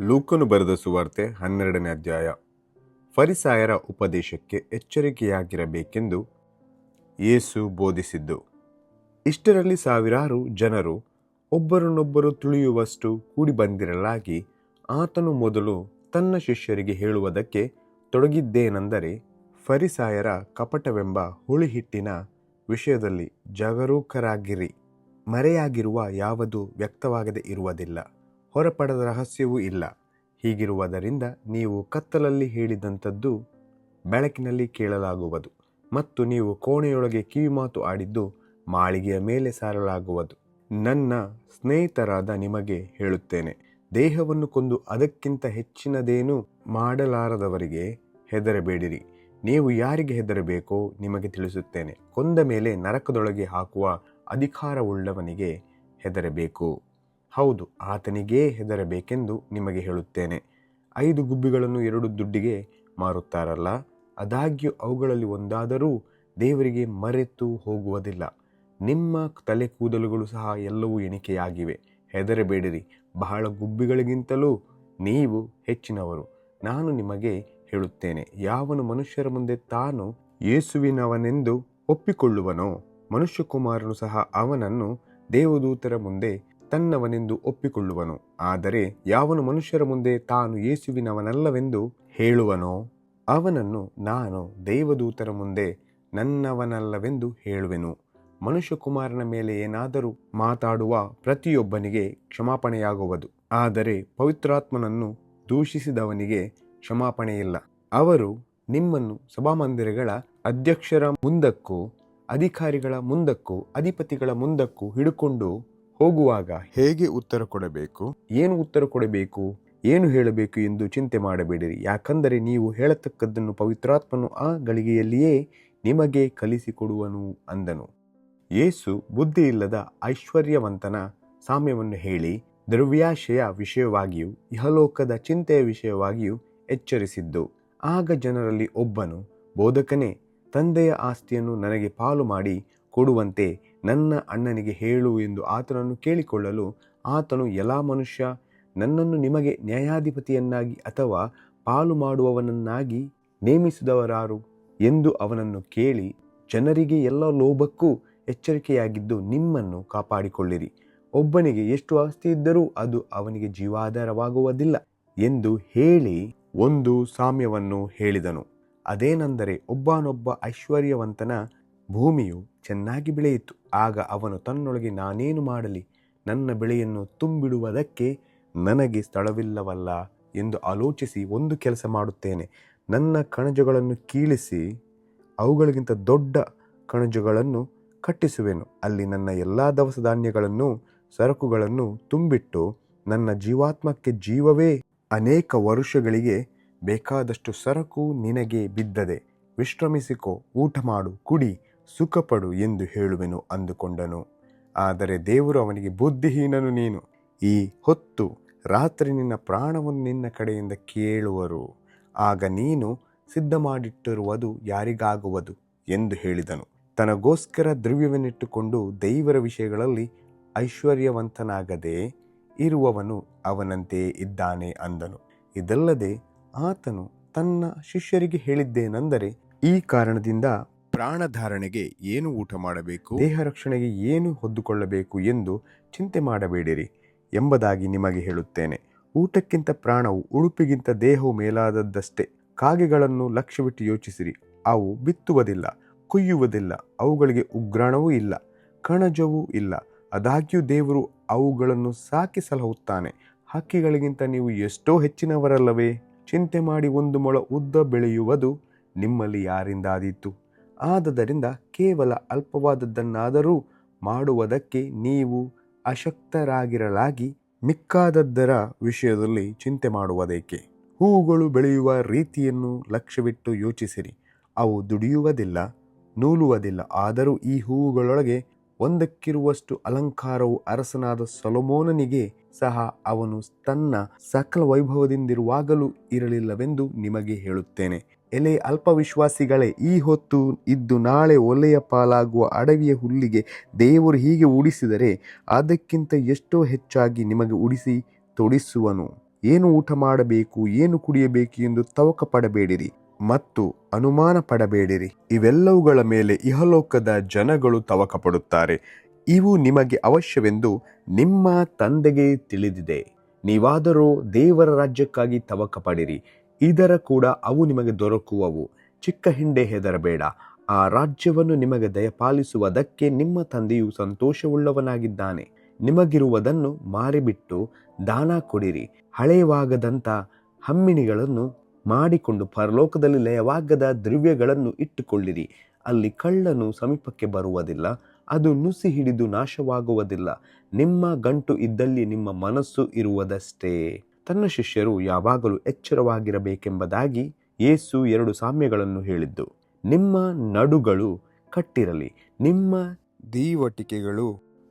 ಲೂಕನು ಬರೆದ ಸುವಾರ್ತೆ 12ನೇ ಅಧ್ಯಾಯ. ಫರಿಸಾಯರ ಉಪದೇಶಕ್ಕೆ ಎಚ್ಚರಿಕೆಯಾಗಿರಬೇಕೆಂದು ಯೇಸು ಬೋಧಿಸಿದ್ದು. ಇಷ್ಟರಲ್ಲಿ ಸಾವಿರಾರು ಜನರು ಒಬ್ಬರನ್ನೊಬ್ಬರು ತುಳಿಯುವಷ್ಟು ಕೂಡಿ ಬಂದಿರಲಾಗಿ ಆತನು ಮೊದಲು ತನ್ನ ಶಿಷ್ಯರಿಗೆ ಹೇಳುವುದಕ್ಕೆ ತೊಡಗಿದ್ದೇನೆಂದರೆ, ಫರಿಸಾಯರ ಕಪಟವೆಂಬ ಹುಳಿಹಿಟ್ಟಿನ ವಿಷಯದಲ್ಲಿ ಜಾಗರೂಕರಾಗಿರಿ. ಮರೆಯಾಗಿರುವ ಯಾವುದೂ ವ್ಯಕ್ತವಾಗದೆ ಇರುವುದಿಲ್ಲ, ಹೊರಪಡದ ರಹಸ್ಯವೂ ಇಲ್ಲ. ಹೀಗಿರುವುದರಿಂದ ನೀವು ಕತ್ತಲಲ್ಲಿ ಹೇಳಿದಂಥದ್ದು ಬೆಳಕಿನಲ್ಲಿ ಕೇಳಲಾಗುವುದು, ಮತ್ತು ನೀವು ಕೋಣೆಯೊಳಗೆ ಕಿವಿಮಾತು ಆಡಿದ್ದು ಮಾಳಿಗೆಯ ಮೇಲೆ ಸಾರಲಾಗುವುದು. ನನ್ನ ಸ್ನೇಹಿತರಾದ ನಿಮಗೆ ಹೇಳುತ್ತೇನೆ, ದೇಹವನ್ನು ಕೊಂದು ಅದಕ್ಕಿಂತ ಹೆಚ್ಚಿನದೇನು ಮಾಡಲಾರದವರಿಗೆ ಹೆದರಬೇಡಿರಿ. ನೀವು ಯಾರಿಗೆ ಹೆದರಬೇಕೋ ನಿಮಗೆ ತಿಳಿಸುತ್ತೇನೆ. ಕೊಂದ ಮೇಲೆ ನರಕದೊಳಗೆ ಹಾಕುವ ಅಧಿಕಾರವುಳ್ಳವನಿಗೆ ಹೆದರಬೇಕು. ಹೌದು, ಆತನಿಗೇ ಹೆದರಬೇಕೆಂದು ನಿಮಗೆ ಹೇಳುತ್ತೇನೆ. 5 ಗುಬ್ಬಿಗಳನ್ನು 2 ದುಡ್ಡಿಗೆ ಮಾರುತ್ತಾರಲ್ಲ, ಆದಾಗ್ಯೂ ಅವುಗಳಲ್ಲಿ ಒಂದಾದರೂ ದೇವರಿಗೆ ಮರೆತು ಹೋಗುವುದಿಲ್ಲ. ನಿಮ್ಮ ತಲೆ ಕೂದಲುಗಳು ಸಹ ಎಲ್ಲವೂ ಎಣಿಕೆಯಾಗಿವೆ. ಹೆದರಬೇಡಿರಿ, ಬಹಳ ಗುಬ್ಬಿಗಳಿಗಿಂತಲೂ ನೀವು ಹೆಚ್ಚಿನವರು. ನಾನು ನಿಮಗೆ ಹೇಳುತ್ತೇನೆ, ಯಾವನು ಮನುಷ್ಯರ ಮುಂದೆ ತಾನು ಯೇಸುವಿನವನೆಂದು ಒಪ್ಪಿಕೊಳ್ಳುವನೋ, ಮನುಷ್ಯಕುಮಾರನು ಸಹ ಅವನನ್ನು ದೇವದೂತರ ಮುಂದೆ ತನ್ನವನೆಂದು ಒಪ್ಪಿಕೊಳ್ಳುವನು. ಆದರೆ ಯಾವನು ಮನುಷ್ಯರ ಮುಂದೆ ತಾನು ಯೇಸುವಿನವನಲ್ಲವೆಂದು ಹೇಳುವನೋ, ಅವನನ್ನು ನಾನು ದೇವದೂತರ ಮುಂದೆ ನನ್ನವನಲ್ಲವೆಂದು ಹೇಳುವೆನು. ಮನುಷ್ಯಕುಮಾರನ ಮೇಲೆ ಏನಾದರೂ ಮಾತಾಡುವ ಪ್ರತಿಯೊಬ್ಬನಿಗೆ ಕ್ಷಮಾಪಣೆಯಾಗುವುದು, ಆದರೆ ಪವಿತ್ರಾತ್ಮನನ್ನು ದೂಷಿಸಿದವನಿಗೆ ಕ್ಷಮಾಪಣೆಯಿಲ್ಲ. ಅವರು ನಿಮ್ಮನ್ನು ಸಭಾಮಂದಿರಗಳ ಅಧ್ಯಕ್ಷರ ಮುಂದಕ್ಕೂ ಅಧಿಕಾರಿಗಳ ಮುಂದಕ್ಕೂ ಅಧಿಪತಿಗಳ ಮುಂದಕ್ಕೂ ಹಿಡುಕೊಂಡು ಹೋಗುವಾಗ ಹೇಗೆ ಉತ್ತರ ಕೊಡಬೇಕು, ಏನು ಉತ್ತರ ಕೊಡಬೇಕು, ಏನು ಹೇಳಬೇಕು ಎಂದು ಚಿಂತೆ ಮಾಡಬೇಡಿರಿ. ಯಾಕಂದರೆ ನೀವು ಹೇಳತಕ್ಕದ್ದನ್ನು ಪವಿತ್ರಾತ್ಮನು ಆ ಗಳಿಗೆಯಲ್ಲಿಯೇ ನಿಮಗೆ ಕಲಿಸಿಕೊಡುವನು ಅಂದನು. ಯೇಸು ಬುದ್ಧಿಯಿಲ್ಲದ ಐಶ್ವರ್ಯವಂತನ ಸಾಮ್ಯವನ್ನು ಹೇಳಿ ದ್ರವ್ಯಾಶೆಯ ವಿಷಯವಾಗಿಯೂ ಇಹಲೋಕದ ಚಿಂತೆಯ ವಿಷಯವಾಗಿಯೂ ಎಚ್ಚರಿಸಿದ್ದು. ಆಗ ಜನರಲ್ಲಿ ಒಬ್ಬನು, ಬೋಧಕನೇ, ತಂದೆಯ ಆಸ್ತಿಯನ್ನು ನನಗೆ ಪಾಲು ಮಾಡಿ ಕೊಡುವಂತೆ ನನ್ನ ಅಣ್ಣನಿಗೆ ಹೇಳು ಎಂದು ಆತನನ್ನು ಕೇಳಿಕೊಳ್ಳಲು, ಆತನು, ಎಲ್ಲಾ ಮನುಷ್ಯ ನನ್ನನ್ನು ನಿಮಗೆ ನ್ಯಾಯಾಧಿಪತಿಯನ್ನಾಗಿ ಅಥವಾ ಪಾಲು ಮಾಡುವವನನ್ನಾಗಿ ನೇಮಿಸಿದವರಾರು ಎಂದು ಅವನನ್ನು ಕೇಳಿ, ಜನರಿಗೆ ಎಲ್ಲ ಲೋಭಕ್ಕೂ ಎಚ್ಚರಿಕೆಯಾಗಿದ್ದು ನಿಮ್ಮನ್ನು ಕಾಪಾಡಿಕೊಳ್ಳಿರಿ. ಒಬ್ಬನಿಗೆ ಎಷ್ಟು ಆಸ್ತಿ ಇದ್ದರೂ ಅದು ಅವನಿಗೆ ಜೀವಾಧಾರವಾಗುವುದಿಲ್ಲ ಎಂದು ಹೇಳಿ ಒಂದು ಸಾಮ್ಯವನ್ನು ಹೇಳಿದನು. ಅದೇನೆಂದರೆ, ಒಬ್ಬನೊಬ್ಬ ಐಶ್ವರ್ಯವಂತನ ಭೂಮಿಯು ಚೆನ್ನಾಗಿ ಬೆಳೆಯಿತು. ಆಗ ಅವನು ತನ್ನೊಳಗೆ, ನಾನೇನು ಮಾಡಲಿ, ನನ್ನ ಬೆಳೆಯನ್ನು ತುಂಬಿಡುವುದಕ್ಕೆ ನನಗೆ ಸ್ಥಳವಿಲ್ಲವಲ್ಲ ಎಂದು ಆಲೋಚಿಸಿ, ಒಂದು ಕೆಲಸ ಮಾಡುತ್ತೇನೆ, ನನ್ನ ಕಣಜಗಳನ್ನು ಕೀಳಿಸಿ ಅವುಗಳಿಗಿಂತ ದೊಡ್ಡ ಕಣಜಗಳನ್ನು ಕಟ್ಟಿಸುವೆನು. ಅಲ್ಲಿ ನನ್ನ ಎಲ್ಲ ದವಸ ಧಾನ್ಯಗಳನ್ನು ಸರಕುಗಳನ್ನು ತುಂಬಿಟ್ಟು, ನನ್ನ ಜೀವಾತ್ಮಕ್ಕೆ ಜೀವವೇ, ಅನೇಕ ವರುಷಗಳಿಗೆ ಬೇಕಾದಷ್ಟು ಸರಕು ನಿನಗೆ ಬಿದ್ದದೆ, ವಿಶ್ರಮಿಸಿಕೋ, ಊಟ ಮಾಡು, ಕುಡಿ, ಸುಖಪಡು ಎಂದು ಹೇಳುವೆನು ಅಂದುಕೊಂಡನು. ಆದರೆ ದೇವರು ಅವನಿಗೆ, ಬುದ್ಧಿಹೀನನು ನೀನು, ಈ ಹೊತ್ತು ರಾತ್ರಿ ನಿನ್ನ ಪ್ರಾಣವನ್ನು ನಿನ್ನ ಕಡೆಯಿಂದ ಕೇಳುವರು. ಆಗ ನೀನು ಸಿದ್ಧ ಮಾಡಿಟ್ಟಿರುವುದು ಯಾರಿಗಾಗುವುದು ಎಂದು ಹೇಳಿದನು. ತನಗೋಸ್ಕರ ದ್ರವ್ಯವನ್ನಿಟ್ಟುಕೊಂಡು ದೇವರ ವಿಷಯಗಳಲ್ಲಿ ಐಶ್ವರ್ಯವಂತನಾಗದೆ ಇರುವವನು ಅವನಂತೆಯೇ ಇದ್ದಾನೆ ಅಂದನು. ಇದಲ್ಲದೆ ಆತನು ತನ್ನ ಶಿಷ್ಯರಿಗೆ ಹೇಳಿದ್ದೇನೆಂದರೆ, ಈ ಕಾರಣದಿಂದ ಪ್ರಾಣಧಾರಣೆಗೆ ಏನು ಊಟ ಮಾಡಬೇಕು, ದೇಹ ರಕ್ಷಣೆಗೆ ಏನು ಹೊದ್ದುಕೊಳ್ಳಬೇಕು ಎಂದು ಚಿಂತೆ ಮಾಡಬೇಡಿರಿ ಎಂಬುದಾಗಿ ನಿಮಗೆ ಹೇಳುತ್ತೇನೆ. ಊಟಕ್ಕಿಂತ ಪ್ರಾಣವು, ಉಡುಪಿಗಿಂತ ದೇಹವು ಮೇಲಾದದ್ದಷ್ಟೇ. ಕಾಗೆಗಳನ್ನು ಲಕ್ಷ್ಯವಿಟ್ಟು ಯೋಚಿಸಿರಿ, ಅವು ಬಿತ್ತುವುದಿಲ್ಲ, ಕೊಯ್ಯುವುದಿಲ್ಲ, ಅವುಗಳಿಗೆ ಉಗ್ರಾಣವೂ ಇಲ್ಲ, ಕಣಜವೂ ಇಲ್ಲ, ಆದಾಗ್ಯೂ ದೇವರು ಅವುಗಳನ್ನು ಸಾಕಿ ಸಲಹುತ್ತಾನೆ. ಹಕ್ಕಿಗಳಿಗಿಂತ ನೀವು ಎಷ್ಟೋ ಹೆಚ್ಚಿನವರಲ್ಲವೇ? ಚಿಂತೆ ಮಾಡಿ 1 ಮೊಳ ಉದ್ದ ಬೆಳೆಯುವುದು ನಿಮ್ಮಲ್ಲಿ ಯಾರಿಂದಾದೀತು? ಆದದರಿಂದ ಕೇವಲ ಅಲ್ಪವಾದದ್ದನ್ನಾದರೂ ಮಾಡುವುದಕ್ಕೆ ನೀವು ಅಶಕ್ತರಾಗಿರಲಾಗಿ ಮಿಕ್ಕಾದದ್ದರ ವಿಷಯದಲ್ಲಿ ಚಿಂತೆ ಮಾಡುವುದೇಕೆ? ಹೂವುಗಳು ಬೆಳೆಯುವ ರೀತಿಯನ್ನು ಲಕ್ಷ್ಯವಿಟ್ಟು ಯೋಚಿಸಿರಿ. ಅವು ದುಡಿಯುವುದಿಲ್ಲ, ನೂಲುವುದಿಲ್ಲ. ಆದರೂ ಈ ಹೂವುಗಳೊಳಗೆ ಒಂದಕ್ಕಿರುವಷ್ಟು ಅಲಂಕಾರವು ಅರಸನಾದ ಸೊಲೊಮೋನನಿಗೆ ಸಹ ಅವನು ತನ್ನ ಸಕಲ ವೈಭವದಿಂದಿರುವಾಗಲೂ ಇರಲಿಲ್ಲವೆಂದು ನಿಮಗೆ ಹೇಳುತ್ತೇನೆ. ಎಲೆ ಅಲ್ಪವಿಶ್ವಾಸಿಗಳೇ, ಈ ಹೊತ್ತು ಇದ್ದು ನಾಳೆ ಒಲೆಯ ಪಾಲಾಗುವ ಅಡವಿಯ ಹುಲ್ಲಿಗೆ ದೇವರು ಹೀಗೆ ಉಡಿಸಿದರೆ ಅದಕ್ಕಿಂತ ಎಷ್ಟೋ ಹೆಚ್ಚಾಗಿ ನಿಮಗೆ ಉಡಿಸಿ ತೊಡಿಸುವನು. ಏನು ಊಟ ಮಾಡಬೇಕು, ಏನು ಕುಡಿಯಬೇಕು ಎಂದು ತವಕ ಪಡಬೇಡಿರಿ ಮತ್ತು ಅನುಮಾನ ಪಡಬೇಡಿರಿ. ಇವೆಲ್ಲವುಗಳ ಮೇಲೆ ಇಹಲೋಕದ ಜನಗಳು ತವಕ ಪಡುತ್ತಾರೆ. ಇವು ನಿಮಗೆ ಅವಶ್ಯವೆಂದು ನಿಮ್ಮ ತಂದೆಗೆ ತಿಳಿದಿದೆ. ನೀವಾದರೂ ದೇವರ ರಾಜ್ಯಕ್ಕಾಗಿ ತವಕ ಪಡಿರಿ, ಇದರ ಕೂಡ ಅವು ನಿಮಗೆ ದೊರಕುವವು. ಚಿಕ್ಕ ಹಿಂಡೆ ಹೆದರಬೇಡ, ಆ ರಾಜ್ಯವನ್ನು ನಿಮಗೆ ದಯಪಾಲಿಸುವುದಕ್ಕೆ ನಿಮ್ಮ ತಂದೆಯು ಸಂತೋಷವುಳ್ಳವನಾಗಿದ್ದಾನೆ. ನಿಮಗಿರುವುದನ್ನು ಮಾರಿಬಿಟ್ಟು ದಾನ ಕೊಡಿರಿ. ಹಳೆಯವಾಗದಂಥ ಹಮ್ಮಿಣಿಗಳನ್ನು ಮಾಡಿಕೊಂಡು ಪರಲೋಕದಲ್ಲಿ ಲಯವಾಗದ ದ್ರವ್ಯಗಳನ್ನು ಇಟ್ಟುಕೊಳ್ಳಿರಿ. ಅಲ್ಲಿ ಕಳ್ಳನು ಸಮೀಪಕ್ಕೆ ಬರುವುದಿಲ್ಲ, ಅದು ನುಸಿ ಹಿಡಿದು ನಾಶವಾಗುವುದಿಲ್ಲ. ನಿಮ್ಮ ಗಂಟು ಇದ್ದಲ್ಲಿ ನಿಮ್ಮ ಮನಸ್ಸು ಇರುವುದಷ್ಟೇ. ತನ್ನ ಶಿಷ್ಯರು ಯಾವಾಗಲೂ ಎಚ್ಚರವಾಗಿರಬೇಕೆಂಬುದಾಗಿ ಯೇಸು 2 ಸಾಮ್ಯಗಳನ್ನು ಹೇಳಿದ್ದು. ನಿಮ್ಮ ನಡುಗಳು ಕಟ್ಟಿರಲಿ, ನಿಮ್ಮ ದೀವಟಿಕೆಗಳು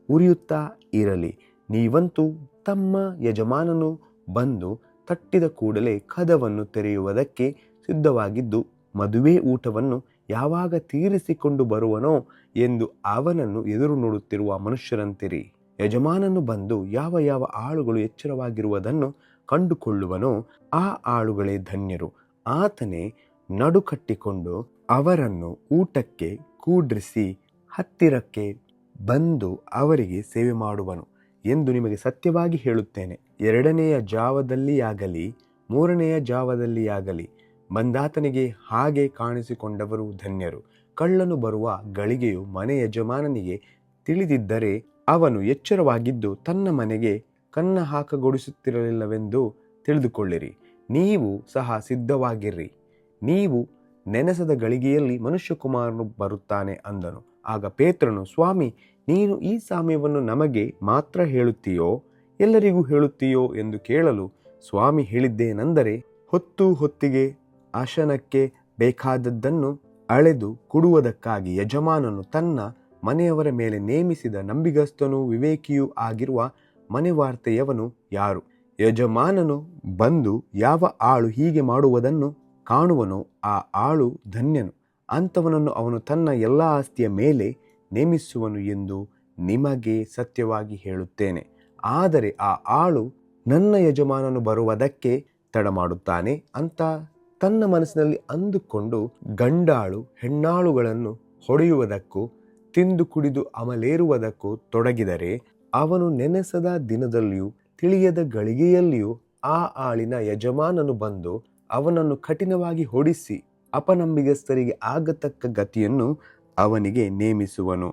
ಉರಿಯುತ್ತಾ ಇರಲಿ. ನೀವಂತೂ ತಮ್ಮ ಯಜಮಾನನು ಬಂದು ತಟ್ಟಿದ ಕೂಡಲೇ ಕದವನ್ನು ತೆರೆಯುವುದಕ್ಕೆ ಸಿದ್ಧವಾಗಿದ್ದು, ಮದುವೆ ಊಟವನ್ನು ಯಾವಾಗ ತೀರಿಸಿಕೊಂಡು ಬರುವನೋ ಎಂದು ಅವನನ್ನು ಎದುರು ನೋಡುತ್ತಿರುವ ಮನುಷ್ಯರಂತಿರಿ. ಯಜಮಾನನು ಬಂದು ಯಾವ ಯಾವ ಆಳುಗಳು ಎಚ್ಚರವಾಗಿರುವುದನ್ನು ಕಂಡುಕೊಳ್ಳುವನೋ ಆ ಆಳುಗಳೇ ಧನ್ಯರು. ಆತನೇ ನಡುಕಟ್ಟಿಕೊಂಡು ಅವರನ್ನು ಊಟಕ್ಕೆ ಕೂಡ್ರಿಸಿ ಹತ್ತಿರಕ್ಕೆ ಬಂದು ಅವರಿಗೆ ಸೇವೆ ಮಾಡುವನು ಎಂದು ನಿಮಗೆ ಸತ್ಯವಾಗಿ ಹೇಳುತ್ತೇನೆ. 2ನೆಯ ಜಾವದಲ್ಲಿಯಾಗಲಿ 3ನೆಯ ಜಾವದಲ್ಲಿಯಾಗಲಿ ಬಂದಾತನಿಗೆ ಹಾಗೆ ಕಾಣಿಸಿಕೊಂಡವರು ಧನ್ಯರು. ಕಳ್ಳನು ಬರುವ ಗಳಿಗೆಯು ಮನೆ ಯಜಮಾನನಿಗೆ ತಿಳಿದಿದ್ದರೆ ಅವನು ಎಚ್ಚರವಾಗಿದ್ದು ತನ್ನ ಮನೆಗೆ ಕನ್ನ ಹಾಕಗೊಡಿಸುತ್ತಿರಲಿಲ್ಲವೆಂದು ತಿಳಿದುಕೊಳ್ಳಿರಿ. ನೀವು ಸಹ ಸಿದ್ಧವಾಗಿರ್ರಿ, ನೀವು ನೆನೆಸದ ಗಳಿಗೆಯಲ್ಲಿ ಮನುಷ್ಯಕುಮಾರನು ಬರುತ್ತಾನೆ ಅಂದನು. ಆಗ ಪೇತ್ರನು, ಸ್ವಾಮಿ, ನೀನು ಈ ಸಾಮ್ಯವನ್ನು ನಮಗೆ ಮಾತ್ರ ಹೇಳುತ್ತೀಯೋ, ಎಲ್ಲರಿಗೂ ಹೇಳುತ್ತೀಯೋ ಎಂದು ಕೇಳಲು, ಸ್ವಾಮಿ ಹೇಳಿದ್ದೇನೆಂದರೆ, ಹೊತ್ತಿಗೆ ಆಶನಕ್ಕೆ ಬೇಕಾದದ್ದನ್ನು ಅಳೆದು ಕೊಡುವುದಕ್ಕಾಗಿ ಯಜಮಾನನು ತನ್ನ ಮನೆಯವರ ಮೇಲೆ ನೇಮಿಸಿದ ನಂಬಿಗಸ್ತನೂ ವಿವೇಕಿಯೂ ಆಗಿರುವ ಮನೆವಾರ್ತೆಯವನು ಯಾರು? ಯಜಮಾನನು ಬಂದು ಯಾವ ಆಳು ಹೀಗೆ ಮಾಡುವುದನ್ನು ಕಾಣುವನೋ ಆ ಆಳು ಧನ್ಯನು. ಅಂಥವನನ್ನು ಅವನು ತನ್ನ ಎಲ್ಲ ಆಸ್ತಿಯ ಮೇಲೆ ನೇಮಿಸುವನು ಎಂದು ನಿಮಗೆ ಸತ್ಯವಾಗಿ ಹೇಳುತ್ತೇನೆ. ಆದರೆ ಆ ಆಳು ನನ್ನ ಯಜಮಾನನು ಬರುವುದಕ್ಕೆ ತಡಮಾಡುತ್ತಾನೆ ಅಂತ ತನ್ನ ಮನಸ್ಸಿನಲ್ಲಿ ಅಂದುಕೊಂಡು ಗಂಡಾಳು ಹೆಣ್ಣಾಳುಗಳನ್ನು ಹೊಡೆಯುವುದಕ್ಕೂ ತಿಂದು ಕುಡಿದು ಅಮಲೇರುವುದಕ್ಕೂ ತೊಡಗಿದರೆ, ಅವನು ನೆನೆಸದ ದಿನದಲ್ಲಿಯೂ ತಿಳಿಯದ ಗಳಿಗೆಯಲ್ಲಿಯೂ ಆ ಆಳಿನ ಯಜಮಾನನು ಬಂದು ಅವನನ್ನು ಕಠಿಣವಾಗಿ ಹೊಡಿಸಿ ಅಪನಂಬಿಗಸ್ತರಿಗೆ ಆಗತಕ್ಕ ಗತಿಯನ್ನು ಅವನಿಗೆ ನೇಮಿಸುವನು.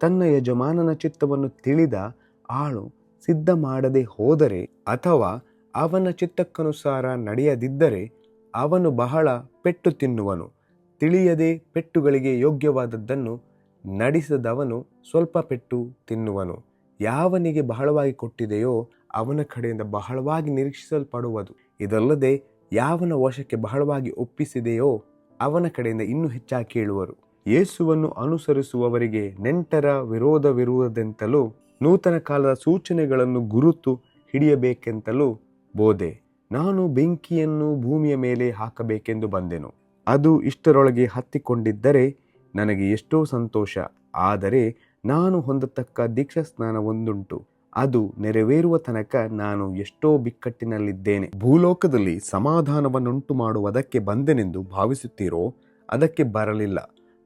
ತನ್ನ ಯಜಮಾನನ ಚಿತ್ತವನ್ನು ತಿಳಿದ ಆಳು ಸಿದ್ಧ ಮಾಡದೆ ಹೋದರೆ ಅಥವಾ ಅವನ ಚಿತ್ತಕ್ಕನುಸಾರ ನಡೆಯದಿದ್ದರೆ ಅವನು ಬಹಳ ಪೆಟ್ಟು ತಿನ್ನುವನು. ತಿಳಿಯದೆ ಪೆಟ್ಟುಗಳಿಗೆ ಯೋಗ್ಯವಾದದ್ದನ್ನು ನಡೆಸದವನು ಸ್ವಲ್ಪ ಪೆಟ್ಟು ತಿನ್ನುವನು. ಯಾವನಿಗೆ ಬಹಳವಾಗಿ ಕೊಟ್ಟಿದೆಯೋ ಅವನ ಕಡೆಯಿಂದ ಬಹಳವಾಗಿ ನಿರೀಕ್ಷಿಸಲ್ಪಡುವುದು. ಇದಲ್ಲದೆ ಯಾವನ ವಶಕ್ಕೆ ಬಹಳವಾಗಿ ಒಪ್ಪಿಸಿದೆಯೋ ಅವನ ಕಡೆಯಿಂದ ಇನ್ನೂ ಹೆಚ್ಚಾಗಿ ಕೇಳುವರು. ಯೇಸುವನ್ನು ಅನುಸರಿಸುವವರಿಗೆ ನೆಂಟರ ವಿರೋಧವಿರುವುದೆಂತಲೂ ನೂತನ ಕಾಲದ ಸೂಚನೆಗಳನ್ನು ಗುರುತು ಹಿಡಿಯಬೇಕೆಂತಲೂ ಬೋಧೆ. ನಾನು ಬೆಂಕಿಯನ್ನು ಭೂಮಿಯ ಮೇಲೆ ಹಾಕಬೇಕೆಂದು ಬಂದೆನು. ಅದು ಇಷ್ಟರೊಳಗೆ ಹತ್ತಿಕೊಂಡಿದ್ದರೆ ನನಗೆ ಎಷ್ಟೋ ಸಂತೋಷ. ಆದರೆ ನಾನು ಹೊಂದತಕ್ಕ ದೀಕ್ಷಾಸ್ನಾನ ಒಂದುಂಟು, ಅದು ನೆರವೇರುವ ತನಕ ನಾನು ಎಷ್ಟೋ ಬಿಕ್ಕಟ್ಟಿನಲ್ಲಿದ್ದೇನೆ. ಭೂಲೋಕದಲ್ಲಿ ಸಮಾಧಾನವನ್ನುಂಟು ಮಾಡುವುದಕ್ಕೆ ಬಂದೆನೆಂದು ಭಾವಿಸುತ್ತೀರೋ? ಅದಕ್ಕೆ ಬರಲಿಲ್ಲ.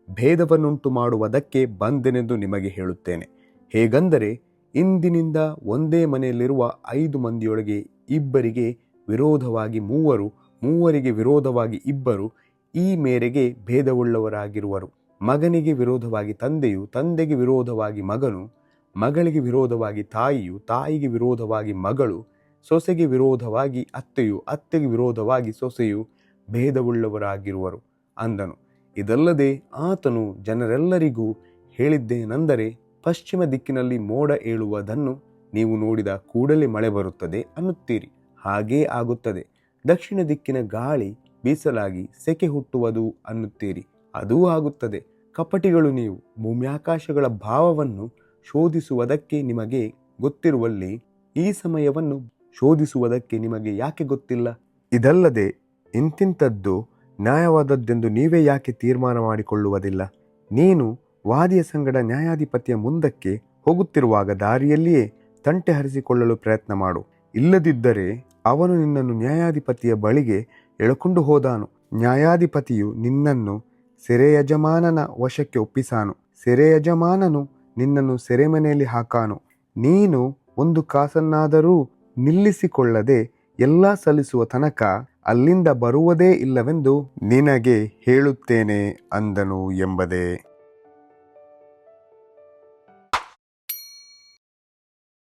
ಭೇದವನ್ನುಂಟು ಮಾಡುವುದಕ್ಕೆ ಬಂದೆನೆಂದು ನಿಮಗೆ ಹೇಳುತ್ತೇನೆ. ಹೇಗೆಂದರೆ, ಇಂದಿನಿಂದ ಒಂದೇ ಮನೆಯಲ್ಲಿರುವ 5 ಮಂದಿಯೊಳಗೆ ಇಬ್ಬರಿಗೆ ವಿರೋಧವಾಗಿ 3, ಮೂವರಿಗೆ ವಿರೋಧವಾಗಿ 2 ಈ ಮೇರೆಗೆ ಭೇದವುಳ್ಳವರಾಗಿರುವರು. ಮಗನಿಗೆ ವಿರೋಧವಾಗಿ ತಂದೆಯು, ತಂದೆಗೆ ವಿರೋಧವಾಗಿ ಮಗನು, ಮಗಳಿಗೆ ವಿರೋಧವಾಗಿ ತಾಯಿಯು, ತಾಯಿಗೆ ವಿರೋಧವಾಗಿ ಮಗಳು, ಸೊಸೆಗೆ ವಿರೋಧವಾಗಿ ಅತ್ತೆಯು, ಅತ್ತೆಗೆ ವಿರೋಧವಾಗಿ ಸೊಸೆಯು ಭೇದವುಳ್ಳವರಾಗಿರುವರು ಅಂದನು. ಇದಲ್ಲದೆ ಆತನು ಜನರೆಲ್ಲರಿಗೂ ಹೇಳಿದ್ದೇನೆಂದರೆ, ಪಶ್ಚಿಮ ದಿಕ್ಕಿನಲ್ಲಿ ಮೋಡ ಏಳುವುದನ್ನು ನೀವು ನೋಡಿದ ಕೂಡಲೇ ಮಳೆ ಬರುತ್ತದೆ ಅನ್ನುತ್ತೀರಿ, ಹಾಗೇ ಆಗುತ್ತದೆ. ದಕ್ಷಿಣ ದಿಕ್ಕಿನ ಗಾಳಿ ಬೀಸಲಾಗಿ ಸೆಕೆ ಹುಟ್ಟುವುದು ಅನ್ನುತ್ತೀರಿ, ಅದೂ ಆಗುತ್ತದೆ. ಕಪಟಿಗಳು ನೀವು! ಭೂಮ್ಯಾಕಾಶಗಳ ಭಾವವನ್ನು ಶೋಧಿಸುವುದಕ್ಕೆ ನಿಮಗೆ ಗೊತ್ತಿರುವಲ್ಲಿ ಈ ಸಮಯವನ್ನು ಶೋಧಿಸುವುದಕ್ಕೆ ನಿಮಗೆ ಯಾಕೆ ಗೊತ್ತಿಲ್ಲ? ಇದಲ್ಲದೆ ಇಂತಿಂಥದ್ದು ನ್ಯಾಯವಾದದ್ದೆಂದು ನೀವೇ ಯಾಕೆ ತೀರ್ಮಾನ ಮಾಡಿಕೊಳ್ಳುವುದಿಲ್ಲ? ನೀನು ವಾದಿಯ ಸಂಗಡ ನ್ಯಾಯಾಧಿಪತಿಯ ಮುಂದಕ್ಕೆ ಹೋಗುತ್ತಿರುವಾಗ ದಾರಿಯಲ್ಲಿಯೇ ತಂಟೆ ಹರಿಸಿಕೊಳ್ಳಲು ಪ್ರಯತ್ನ ಮಾಡು. ಇಲ್ಲದಿದ್ದರೆ ಅವನು ನಿನ್ನನ್ನು ನ್ಯಾಯಾಧಿಪತಿಯ ಬಳಿಗೆ ಎಳಕೊಂಡು ಹೋದಾನು. ನ್ಯಾಯಾಧಿಪತಿಯು ನಿನ್ನನ್ನು ಸೆರೆಯಜಮಾನನ ವಶಕ್ಕೆ ಒಪ್ಪಿಸಾನು. ಸೆರೆಯಜಮಾನನು ನಿನ್ನನ್ನು ಸೆರೆಮನೆಯಲ್ಲಿ ಹಾಕಾನು. ನೀನು ಒಂದು ಕಾಸನ್ನಾದರೂ ನಿಲ್ಲಿಸಿಕೊಳ್ಳದೆ ಎಲ್ಲ ಸಲ್ಲಿಸುವ ತನಕ ಅಲ್ಲಿಂದ ಬರುವುದೇ ಇಲ್ಲವೆಂದು ನಿನಗೆ ಹೇಳುತ್ತೇನೆ ಅಂದನು ಎಂಬುದೇ.